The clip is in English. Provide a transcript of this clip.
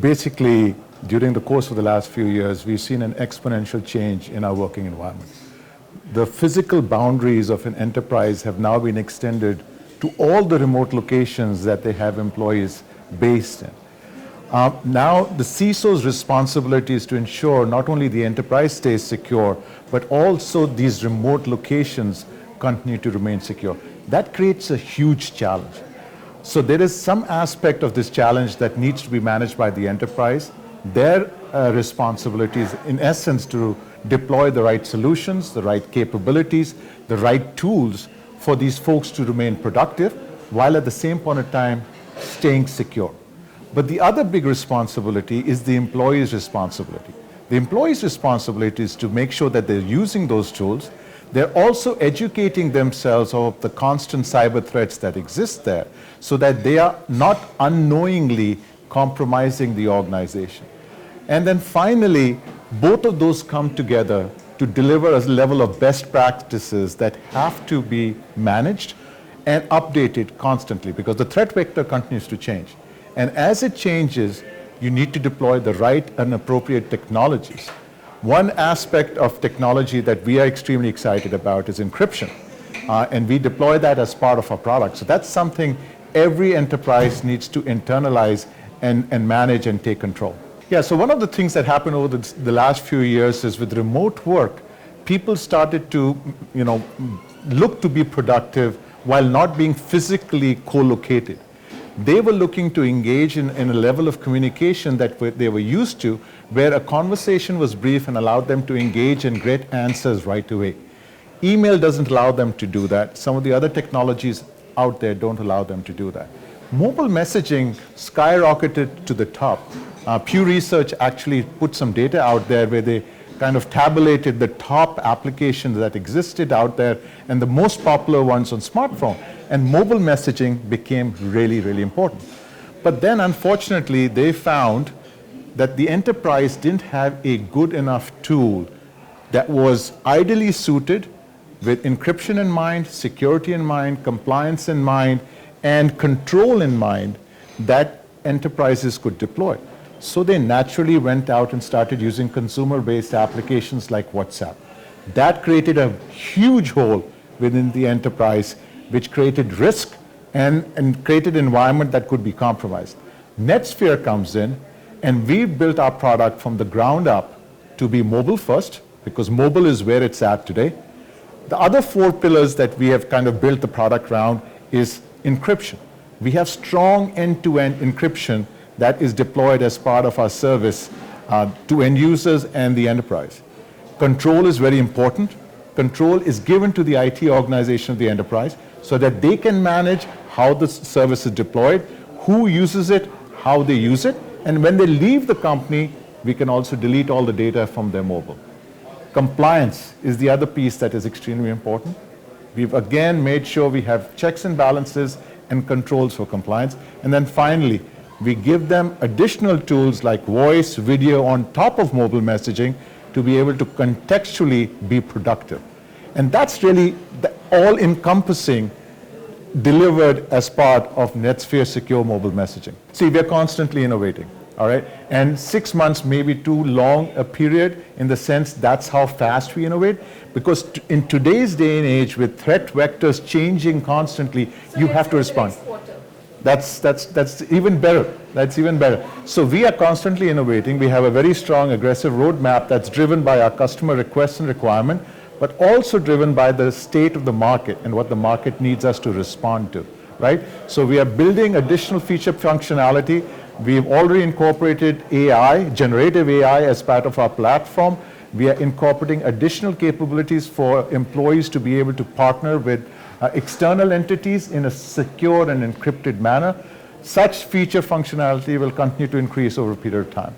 basically, during the course of the last few years, we've seen an exponential change in our working environment. The physical boundaries of an enterprise have now been extended to all the remote locations that they have employees based in. Now, the CISO's responsibility is to ensure not only the enterprise stays secure, but also these remote locations continue to remain secure. That creates a huge challenge. So there is some aspect of this challenge that needs to be managed by the enterprise. Their responsibility is, in essence, to deploy the right solutions, the right capabilities, the right tools for these folks to remain productive, while at the same point of time staying secure. But the other big responsibility is the employee's responsibility. The employee's responsibility is to make sure that they're using those tools. They're also educating themselves of the constant cyber threats that exist there, so that they are not unknowingly compromising the organization. And then finally, both of those come together to deliver a level of best practices that have to be managed and updated constantly, because the threat vector continues to change. And as it changes, you need to deploy the right and appropriate technologies. One aspect of technology that we are extremely excited about is encryption. And we deploy that as part of our product. So that's something every enterprise needs to internalize and manage and take control. Yeah, so one of the things that happened over the last few years is with remote work, people started to look to be productive while not being physically co-located. They were looking to engage in a level of communication that they were used to, where a conversation was brief and allowed them to engage and get answers right away. Email doesn't allow them to do that. Some of the other technologies out there don't allow them to do that. Mobile messaging skyrocketed to the top. Pew Research actually put some data out there where they kind of tabulated the top applications that existed out there and the most popular ones on smartphone. And mobile messaging became really, really important. But then, unfortunately, they found that the enterprise didn't have a good enough tool that was ideally suited with encryption in mind, security in mind, compliance in mind, and control in mind that enterprises could deploy. So they naturally went out and started using consumer-based applications like WhatsApp. That created a huge hole within the enterprise, which created risk and created an environment that could be compromised. NetSfere comes in, and we built our product from the ground up to be mobile first, because mobile is where it's at today. The other 4 pillars that we have kind of built the product around is encryption. We have strong end-to-end encryption that is deployed as part of our service to end users and the enterprise. Control is very important. Control is given to the IT organization of the enterprise so that they can manage how the service is deployed, who uses it, how they use it, and when they leave the company, we can also delete all the data from their mobile. Compliance is the other piece that is extremely important. We've again made sure we have checks and balances and controls for compliance. And then finally, we give them additional tools like voice, video on top of mobile messaging to be able to contextually be productive. And that's really the all-encompassing delivered as part of NetSfere Secure Mobile Messaging. See, we're constantly innovating, all right? And 6 months may be too long a period in the sense that's how fast we innovate, because in today's day and age with threat vectors changing constantly, so you have to respond. That's even better. That's even better. So we are constantly innovating. We have a very strong, aggressive roadmap that's driven by our customer requests and requirement, but also driven by the state of the market and what the market needs us to respond to, right? So we are building additional feature functionality. We've already incorporated AI, generative AI, as part of our platform. We are incorporating additional capabilities for employees to be able to partner with external entities in a secure and encrypted manner. Such feature functionality will continue to increase over a period of time.